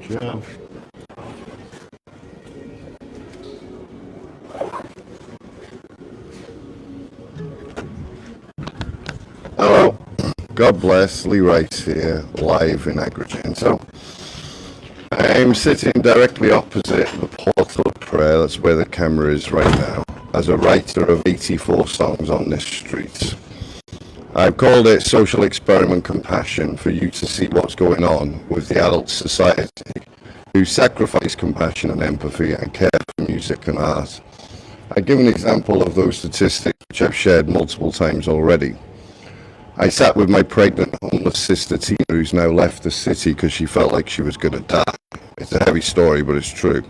Ciao. Hello, God bless, Lee Rice here, live in Agrigento. I'm sitting directly opposite the portal of prayer, that's where the camera is right now, as a writer of 84 songs on this street. I've called it Social Experiment Compassion for you to see what's going on with the adult society who sacrifice compassion and empathy and care for music and art. I give an example of those statistics which I've shared multiple times already. I sat with my pregnant homeless sister Tina, who's now left the city because she felt like she was going to die. It's a heavy story, but it's true.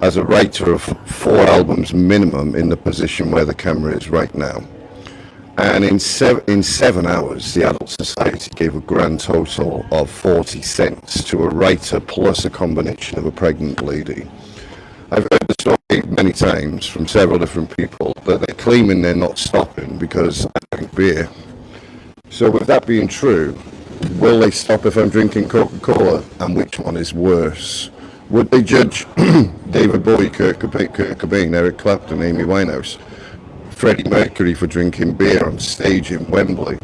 As a writer of 4 albums minimum in the position where the camera is right now. And in 7 hours, the Adult Society gave a grand total of 40 cents to a writer plus a combination of a pregnant lady. I've heard the story many times from several different people that they're claiming they're not stopping because I drink beer. So with that being true, will they stop if I'm drinking Coca-Cola? And which one is worse? Would they judge David Bowie, Kurt Cobain, Eric Clapton, Amy Winehouse, Freddie Mercury for drinking beer on stage in Wembley,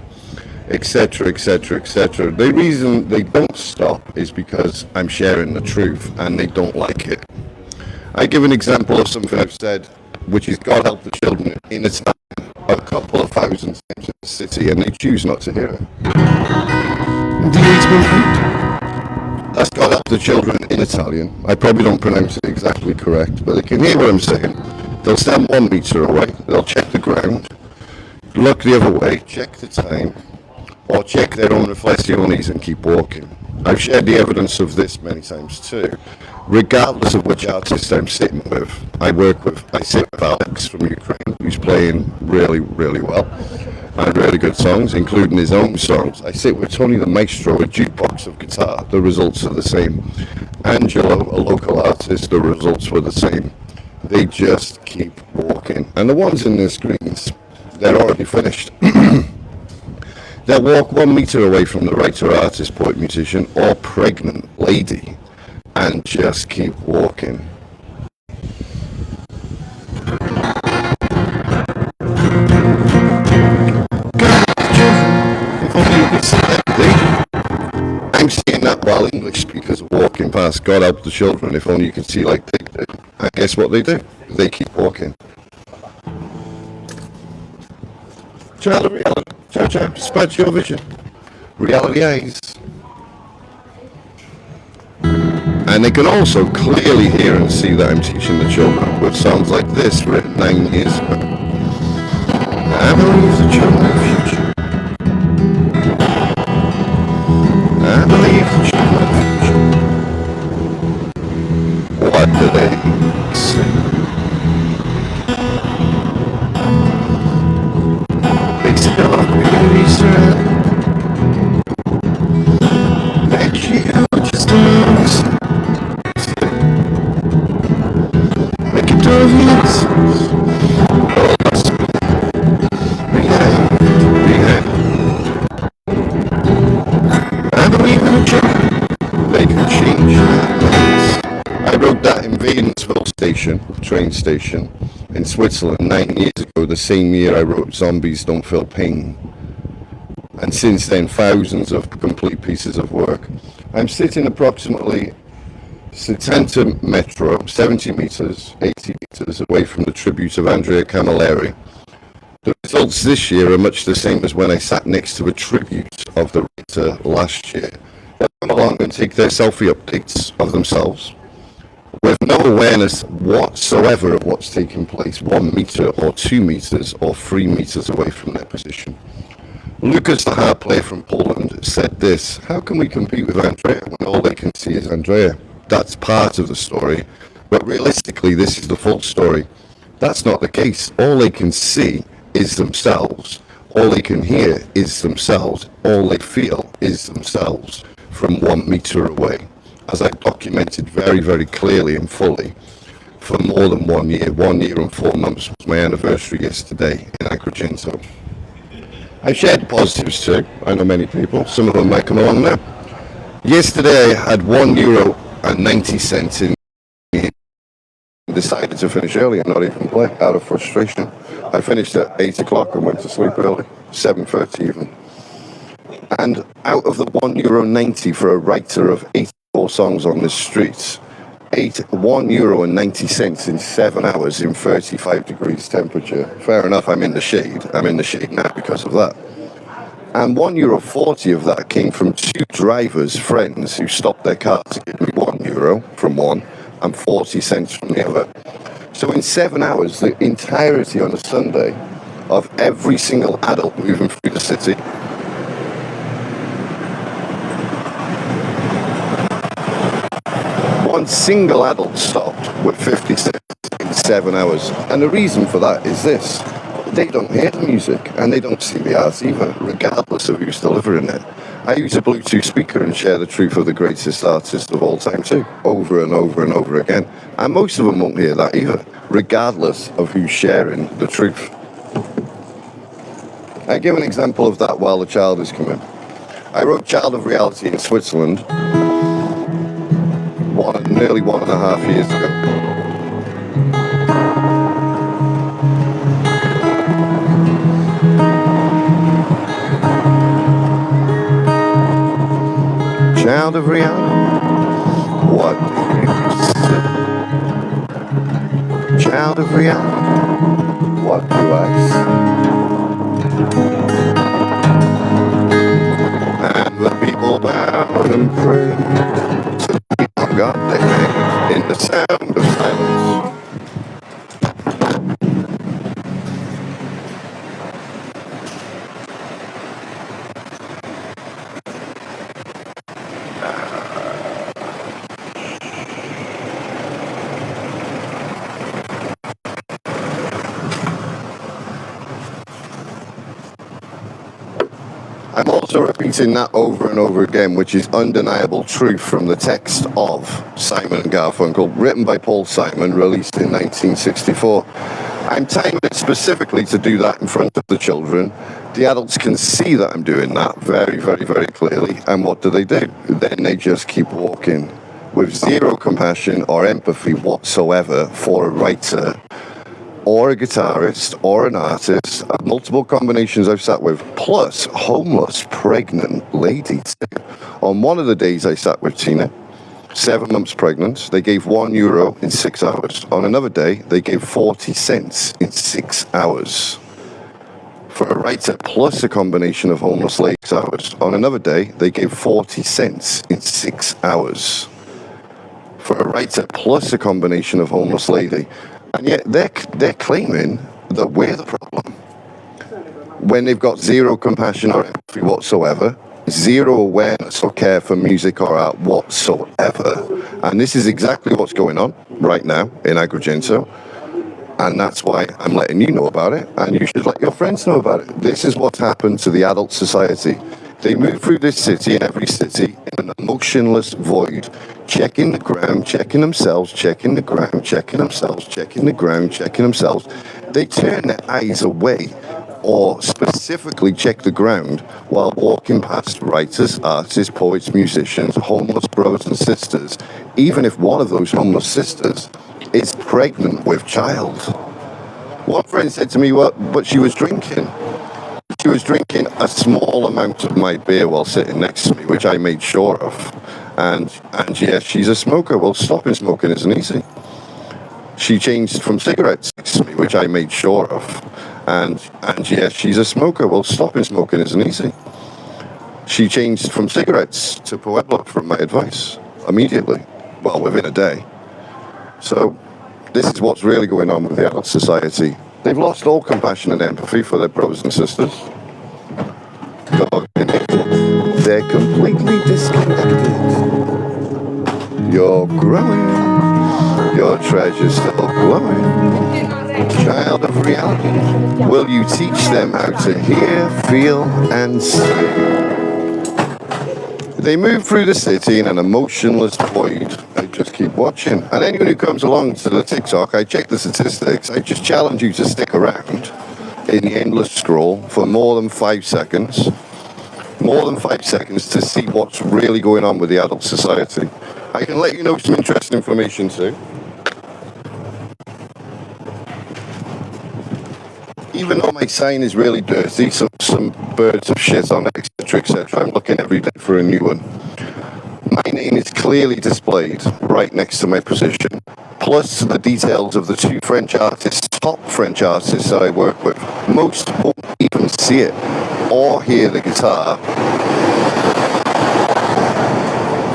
etc., etc., etc.? The reason they don't stop is because I'm sharing the truth and they don't like it. I give an example of something I've said, which is God help the children in Italian a couple of thousand times in the city, and they choose not to hear it. That's God help the children in Italian. I probably don't pronounce it exactly correct, but they can hear what I'm saying. They'll stand 1 meter away, they'll check the ground, look the other way, check the time, or check their own riflessiones and keep walking. I've shared the evidence of this many times too. Regardless of which artist I'm sitting with, I sit with Alex from Ukraine, who's playing really, really well, and really good songs, including his own songs. I sit with Tony the Maestro, a jukebox of guitar, the results are the same. Angelo, a local artist, the results were the same. They just keep walking. And the ones in the screens, they're already finished. They'll walk 1 meter away from the writer, artist, poet, musician, or pregnant lady, and just keep walking. I'm seeing that while English speakers are walking past. God help the children, if only you could see like they do. And guess what they do? They keep walking. Child of reality. Ciao, ciao. Dispatch your vision. Reality eyes. And they can also clearly hear and see that I'm teaching the children with songs like this written 9 years ago. I believe the children of the future. I believe the children of the future. What do they say? They still have beauty, sir. That you just lose. Make it obvious. Oh, that's behind. I believe in the children. They can change minds. I wrote that in Waynesville train station in Switzerland 9 years ago, the same year I wrote Zombies Don't Feel Pain. And since then, thousands of complete pieces of work. I'm sitting approximately 70 metro, 70 meters, 80 meters away from the tribute of Andrea Camilleri. The results this year are much the same as when I sat next to a tribute of the writer last year. They'll come along and take their selfie updates of themselves with no awareness whatsoever of what's taking place 1 meter or 2 meters or 3 meters away from their position. Lucas, the harp player from Poland, said this: how can we compete with Andrea when all they can see is Andrea? That's part of the story, but realistically this is the full story. That's not the case. All they can see is themselves. All they can hear is themselves. All they feel is themselves from 1 meter away. as I documented very, very clearly and fully for more than 1 year. 1 year and 4 months was my anniversary yesterday in Agrigento. I shared positives too. I know many people. Some of them might come along now. Yesterday I had €1.90 in. Decided to finish early and not even play out of frustration. I finished at 8 o'clock and went to sleep early, 7:30 even. And out of the €1.90 for a writer of 84 songs on the streets, €1.90 in 7 hours in 35 degrees temperature. Fair enough, I'm in the shade. I'm in the shade now because of that. And €1.40 of that came from 2 drivers, friends, who stopped their car to give me €1 from one and 40 cents from the other. So in 7 hours, the entirety on a Sunday of every single adult moving through the city, one single adult stopped with 50 cents in 7 hours. And the reason for that is this: they don't hear the music and they don't see the art either, regardless of who's delivering it. I use a Bluetooth speaker and share the truth of the greatest artist of all time too, over and over and over again. And most of them won't hear that either, regardless of who's sharing the truth. I give an example of that while the child is coming. I wrote Child of Reality in Switzerland nearly 1.5 years ago. Child of reality, what do you say? Child of reality, what do I say? And the people bow and pray to the God they made in the sound of silence. I'm also repeating that over and over again, which is undeniable truth from the text of Simon and Garfunkel, written by Paul Simon, released in 1964. I'm timing it specifically to do that in front of the children. The adults can see that I'm doing that very, very, very clearly. And what do? Then they just keep walking with zero compassion or empathy whatsoever for a writer or a guitarist, or an artist, multiple combinations I've sat with, plus homeless, pregnant ladies. On one of the days I sat with Tina, 7 months pregnant, they gave €1 in 6 hours. On another day, they gave 40 cents in 6 hours. For a writer, plus a combination of homeless ladies hours. On another day, they gave 40 cents in 6 hours. For a writer, plus a combination of homeless lady. And yet they're claiming that we're the problem when they've got zero compassion or empathy whatsoever, zero awareness or care for music or art whatsoever. And this is exactly what's going on right now in Agrigento. And that's why I'm letting you know about it, and you should let your friends know about it. This is what's happened to the adult society. They move through this city and every city in an emotionless void, checking the ground, checking themselves, checking the ground, checking themselves, checking the ground, checking themselves. They turn their eyes away or specifically check the ground while walking past writers, artists, poets, musicians, homeless brothers and sisters, even if one of those homeless sisters is pregnant with child. One friend said to me, but she was drinking. She was drinking a small amount of my beer while sitting next to me, which I made sure of. And yes, she's a smoker. Well, stopping smoking isn't easy. She changed from cigarettes next to me, which I made sure of. And yes, she's a smoker. Well, stopping smoking isn't easy. She changed from cigarettes to Pueblo from my advice immediately. Well, within a day. So this is what's really going on with the adult society. They've lost all compassion and empathy for their brothers and sisters. They're completely disconnected. You're growing. Your treasure's still glowing. Child of reality. Will you teach them how to hear, feel, and see? They move through the city in an emotionless void. I just keep watching. And anyone who comes along to the TikTok, I check the statistics. I just challenge you to stick around in the endless scroll for more than 5 seconds. More than 5 seconds to see what's really going on with the adult society. I can let you know some interesting information too. Even though my sign is really dirty, some birds have shit on it, etc., etc., I'm looking every day for a new one. My name is clearly displayed right next to my position, plus the details of the 2 French artists, top French artists that I work with. Most won't even see it or hear the guitar.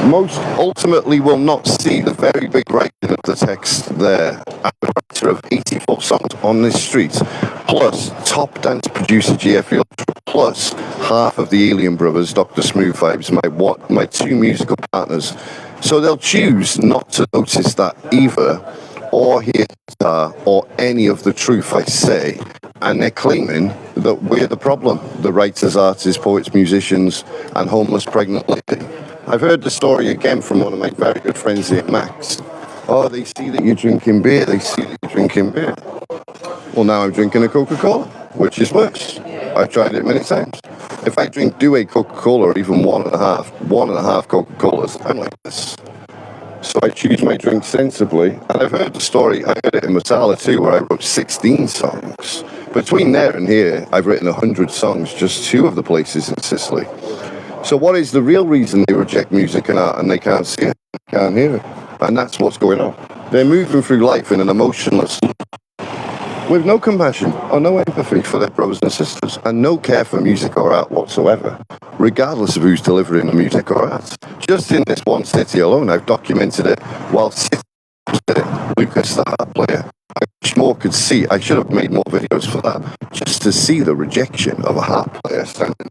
Most ultimately will not see the very big writing of the text there. I'm the writer of 84 songs on this street, plus top dance producer GFE Ultra, plus half of the Alien Brothers, Dr. Smooth Vibes, my 2 musical partners. So they'll choose not to notice that either, or hear guitar, or any of the truth I say. And they're claiming that we're the problem, the writers, artists, poets, musicians, and homeless pregnant lady. I've heard the story again from one of my very good friends here, Max. Oh, they see that you're drinking beer, they see that you're drinking beer. Well, now I'm drinking a Coca-Cola, which is worse. I've tried it many times. If I do a Coca-Cola or even one and a half Coca-Colas, I'm like this. So I choose my drink sensibly. And I've heard the story, I heard it in Matala too, where I wrote 16 songs. Between there and here, I've written 100 songs, just 2 of the places in Sicily. So what is the real reason they reject music and art and they can't see it, can't hear it? And that's what's going on. They're moving through life in an emotionless, with no compassion or no empathy for their brothers and sisters, and no care for music or art whatsoever, regardless of who's delivering the music or art. Just in this one city alone, I've documented it while sitting opposite Lucas, the harp player. I wish more could see. I should have made more videos for that, just to see the rejection of a harp player standing.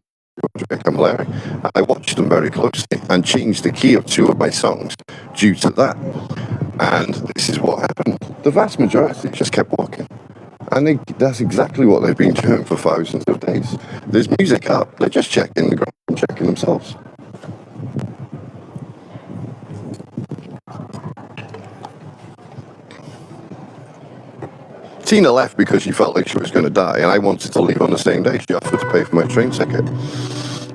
I watched them very closely and changed the key of 2 of my songs due to that. And this is what happened. The vast majority just kept walking. And that's exactly what they've been doing for thousands of days. There's music up, they're just checking the ground and checking themselves. Tina left because she felt like she was going to die, and I wanted to leave on the same day. She offered to pay for my train ticket.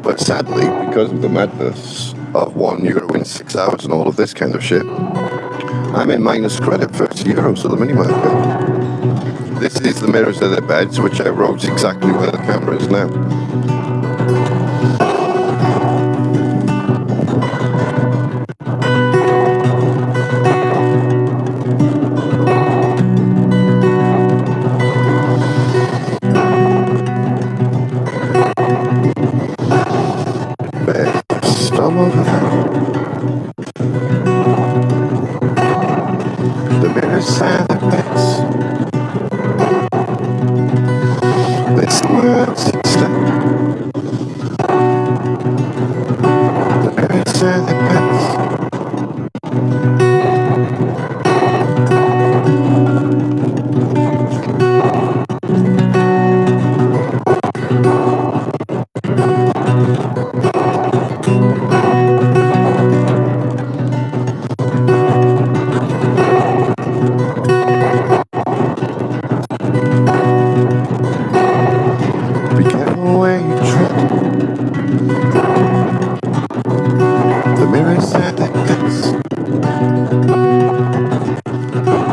But sadly, because of the madness of €1 in 6 hours and all of this kind of shit, I'm in minus credit, €30 at the mini market. This is the mirrors of their beds, which I wrote exactly where the camera is now. The mirrors and the beds. There's somewhere else instead. The mirrors and the beds.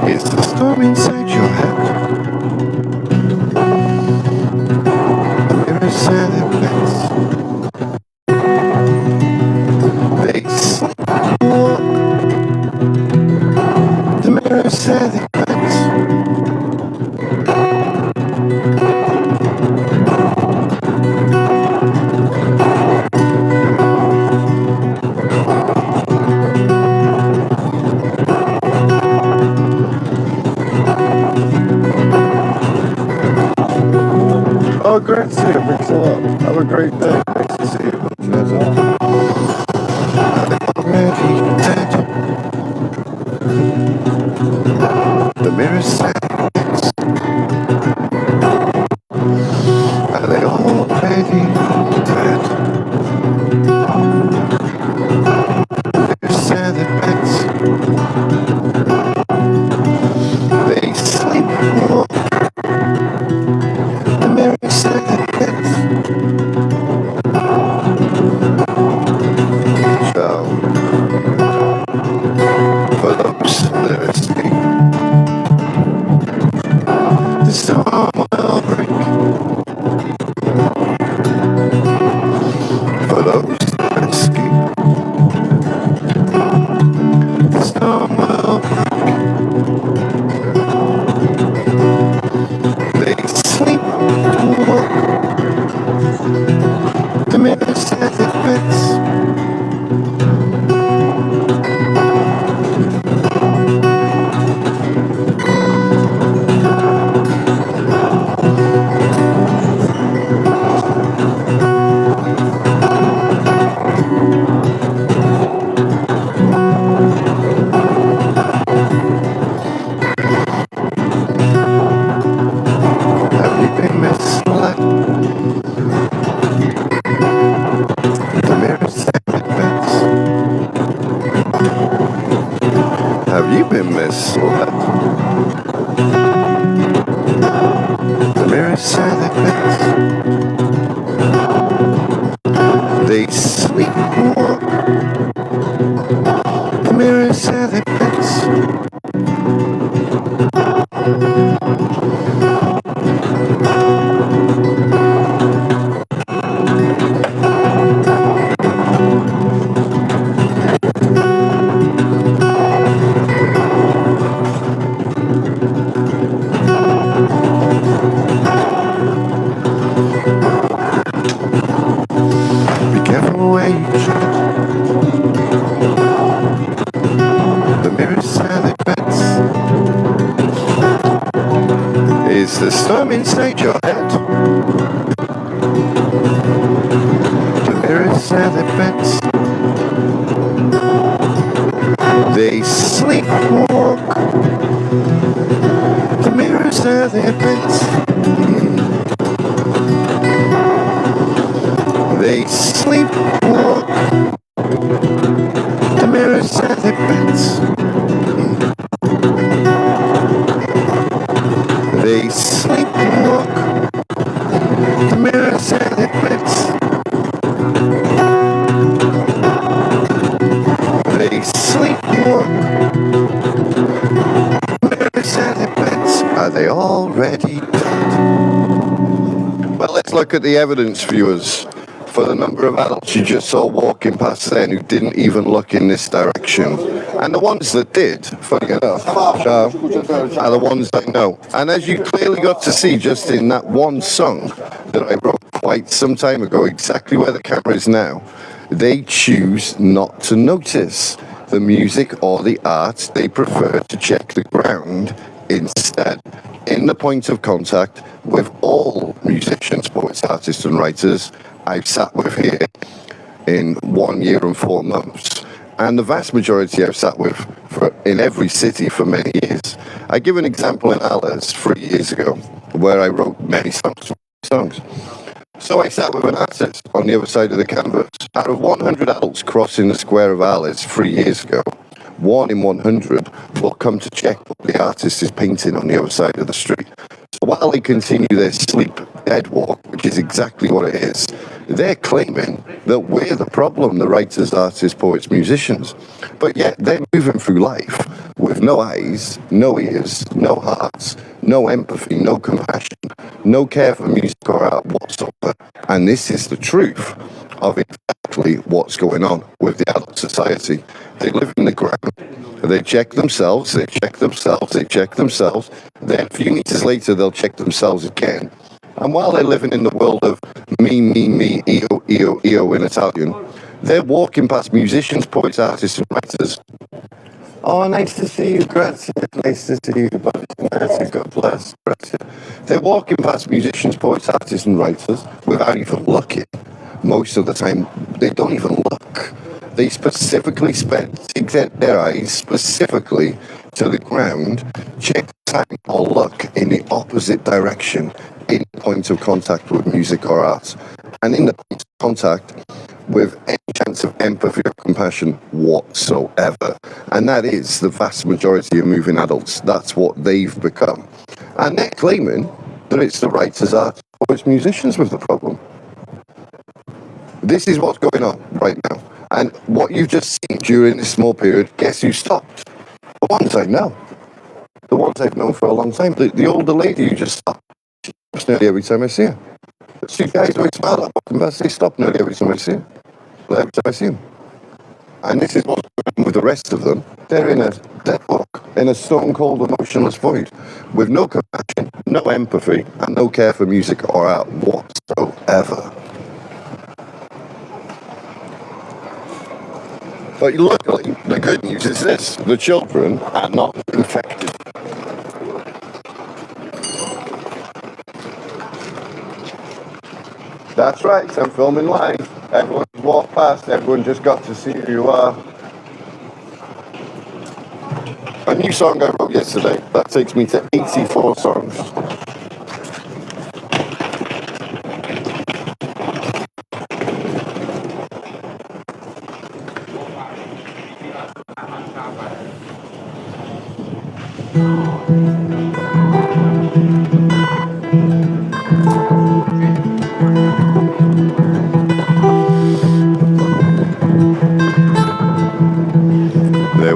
It's the storm inside your head. The mirrors and the plants. They sleepwalk. The mirrors and the plants. Oh, great to see you. Thanks a lot. Have a great day. Nice to see you. Cheers all. Already dead. The mirrors say are they already dead? best. The mirrors say their best. They sleepwalk. The mirrors say their best. Be careful where you tread. The mirrors say their best. Is the storm inside your head? The mirrors say their best. They sleepwalk. The mirrors say their best. They sleepwalk. The mirrors say their best. They sleepwalk. The mirrors say their best. They sleepwalk. The mirrors say their best. Are they already dead? Well, let's look at the evidence, viewers, for the number of adults you just saw walking past then who didn't even look in this direction. And the ones that did, funny enough, are the ones I know. And as you clearly got to see just in that one song that I wrote quite some time ago, exactly where the camera is now, they choose not to notice the music or the art. They prefer to check the ground instead. In the point of contact with all musicians, poets, artists and writers I've sat with here in 1 year and 4 months, and the vast majority I've sat with in every city for many years. I give an example in Alice 3 years ago where I wrote many songs. So I sat with an artist on the other side of the canvas. Out of 100 adults crossing the square of Alice 3 years ago, 1 in 100 will come to check what the artist is painting on the other side of the street. So while they continue their sleep dead walk, which is exactly what it is, they're claiming that we're the problem, the writers, artists, poets, musicians. But yet they're moving through life with no eyes, no ears, no hearts, no empathy, no compassion, no care for music or art whatsoever. And this is the truth of exactly what's going on with the adult society. They live in the ground, they check themselves, they check themselves, they check themselves, then a few meters later they'll check themselves again. And while they're living in the world of me, io, io, io in Italian, they're walking past musicians, poets, artists and writers. Oh, nice to see you, grazie, nice to see you, buddy, grazie, God bless, grazie. They're walking past musicians, poets, artists and writers without even looking. Most of the time, they don't even look. They specifically get their eyes specifically to the ground, check time or look in the opposite direction in point of contact with music or art, and in the point of contact with any chance of empathy or compassion whatsoever. And that is the vast majority of moving adults. That's what they've become. And they're claiming that it's the writers, artists, poets, musicians with the problem. This is what's going on right now. And what you've just seen during this small period, guess who stopped? The ones I know. The ones I've known for a long time. The older lady who just stopped. She stops nearly every time I see her. The 2 guys who I smile at walking past, they stop nearly every time I see her. Every time I see them. And this is what's going on with the rest of them. They're in a dead walk, in a stone cold emotionless void, with no compassion, no empathy, and no care for music or art whatsoever. But luckily, the good news is this: the children are not infected. That's right, I'm filming live. Everyone's walked past, everyone just got to see who you are. A new song I wrote yesterday, that takes me to 84 songs. Their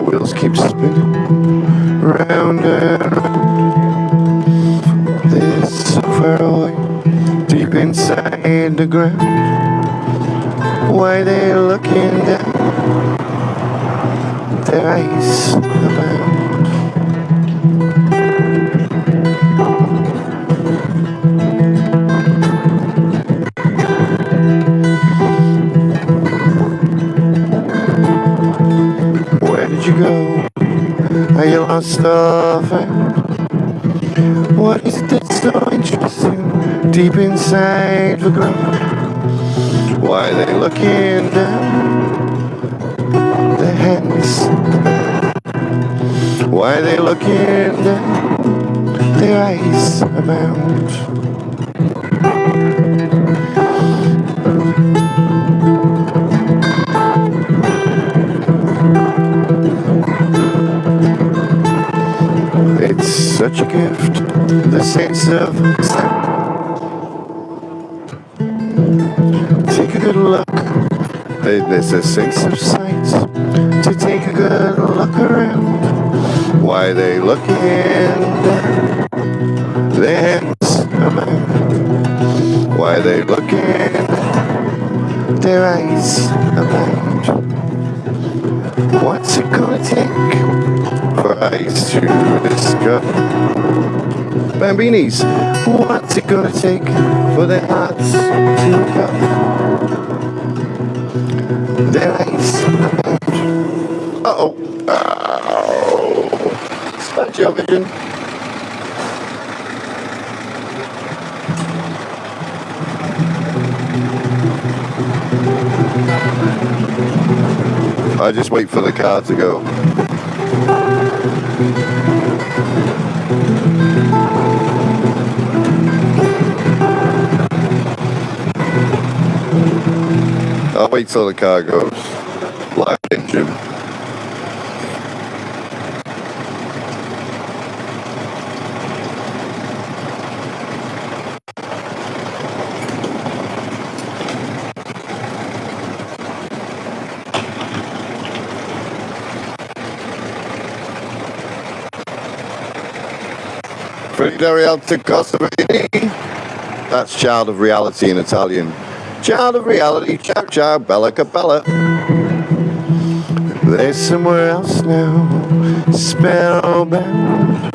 wheels keep spinning round and round. They're so far away, deep inside the ground. Why they looking down? Their eyes abound. Where did you go? Are you lost or found? What is it that's so interesting deep inside the ground? Why are they looking down? Their hands abound. Why are they looking down? Their eyes abound. It's such a gift, the sense of sound. Take a good look. There's a sense of sight to take a good look around. Why are they looking down? Their hands abound. Why are they looking down? Their eyes abound. What's it gonna take for eyes to discover? Bambinis, what's it gonna take for their hearts to recover? Their eyes abound. Uh-oh. Oh. Is that your vision? I just wait for the car to go. I'll wait till the car goes. Live engine. Verità alta cosa vedi? That's child of reality in Italian. Child of reality, ciao ciao, bella capella. They're somewhere else now, spellbound.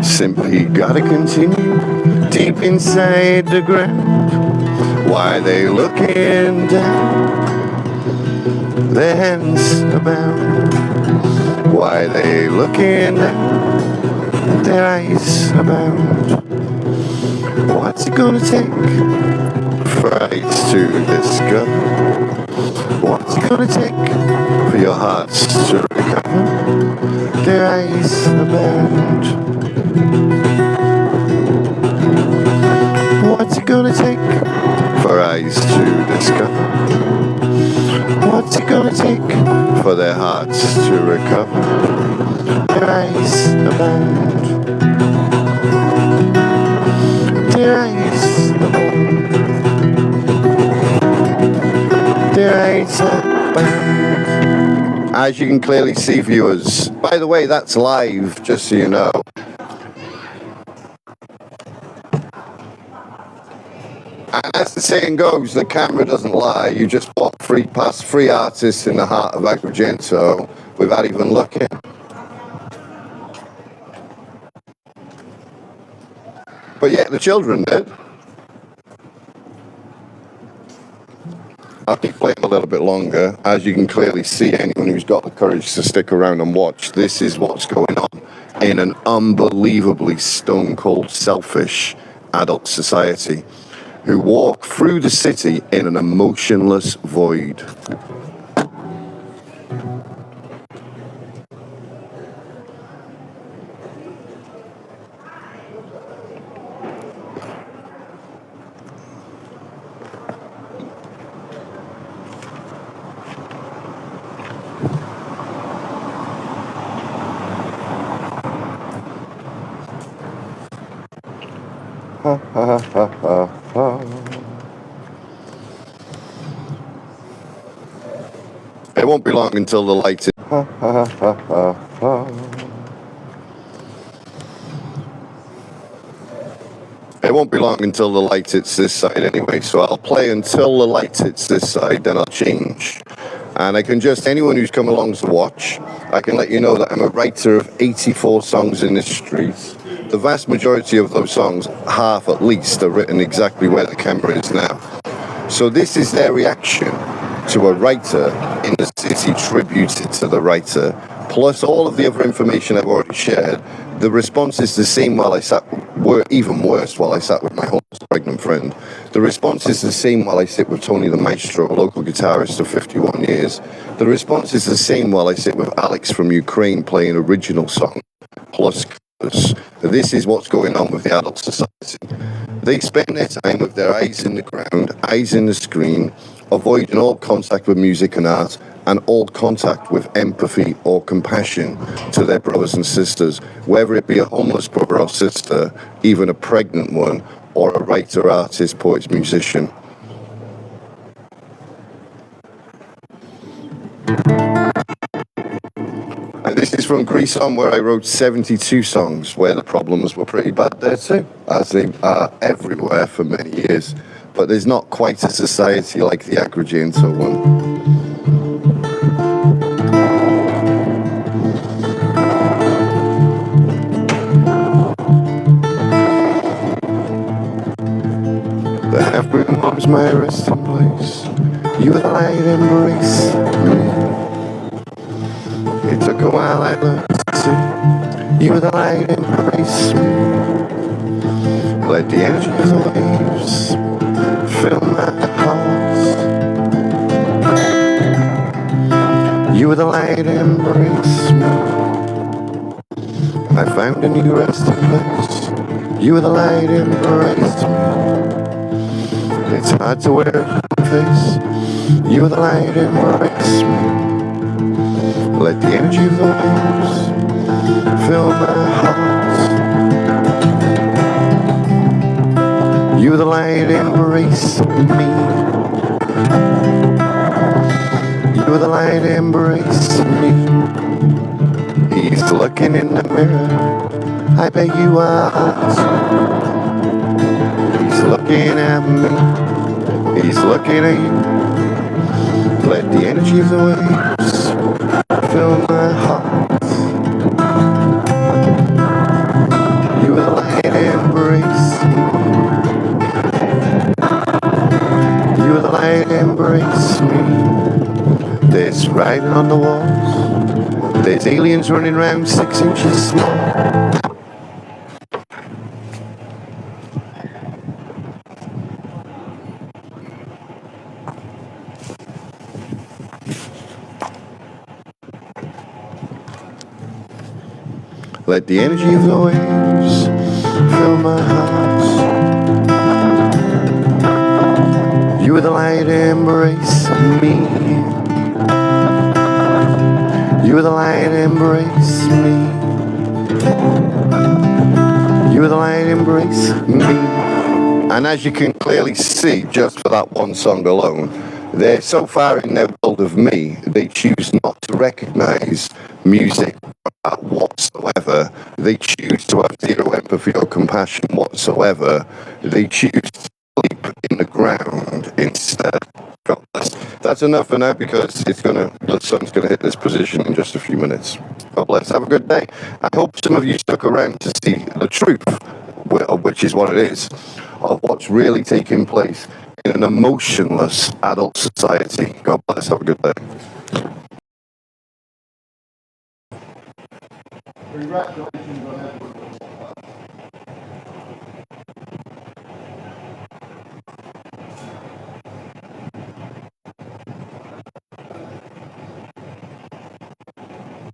Simply gotta continue, deep inside the ground. Why are they looking down? Their hands abound. Why are they looking down? Their eyes abound. What's it gonna take for eyes to discover? What's it gonna take for your hearts to recover? Their eyes abound. What's it gonna take for eyes to discover? What's it gonna take for their hearts to recover? Their eyes abound. Their eyes abound. Their eyes abound. As you can clearly see, viewers, by the way, that's live, just so you know. And as the saying goes, the camera doesn't lie. You just walk past three artists in the heart of Agrigento without even looking. But yet the children did. I'll keep playing a little bit longer. As you can clearly see, anyone who's got the courage to stick around and watch, this is what's going on in an unbelievably stone-cold, selfish adult society who walk through the city in an emotionless void. It won't be long until the lights. It won't be long until the light hits this side anyway, so I'll play until the light hits this side, then I'll change. And I can just, anyone who's come along to watch, I can let you know that I'm a writer of 84 songs in this street. The vast majority of those songs, half at least, are written exactly where the camera is now. So this is their reaction to a writer in the city tributed to the writer, plus all of the other information I've already shared. The response is the same while I sat, even worse, while I sat with my homeless pregnant friend. The response is the same while I sit with Tony the Maestro, a local guitarist of 51 years. The response is the same while I sit with Alex from Ukraine playing original song, plus covers. This is what's going on with the adult society. They spend their time with their eyes in the ground, eyes in the screen, avoiding all contact with music and art, and all contact with empathy or compassion to their brothers and sisters, whether it be a homeless brother or sister, even a pregnant one, or a writer, artist, poet, musician. And this is from Greece, where I wrote 72 songs, where the problems were pretty bad there too, as they are everywhere for many years. But there's not quite a society like the Agrigento one. The half-broken mom's my resting place. You were the light embrace me. It took a while, I learned to see. You were the light embrace me. Let the energy of the waves fill my heart. You were the light embrace me. I found a new resting place. You were the light embrace me. It's hard to wear a face. You were the light embrace me. Let the energy of the waves fill my heart. You were the light embrace me. You were the light embrace me. He's looking in the mirror. I bet you are hot. He's looking at me. He's looking at you. Let the energy of the waves fill my heart. You were the light embrace me. You were the light embrace me. There's writing on the walls. There's aliens running around 6 inches small. Let the energy of the waves fill my heart. You were the light embrace me. You were the light embrace me. You were the light embrace me. And as you can clearly see, just for that one song alone, they're so far in their world of me, they choose not to recognize music whatsoever. They choose to have zero empathy or compassion whatsoever. They choose to sleep in the ground instead. God bless. That's enough for now, because the sun's gonna hit this position in just a few minutes. God bless. Have a good day. I hope some of you stuck around to see the truth, which is what it is, of what's really taking place in an emotionless adult society. God bless. Have a good day. Congratulations on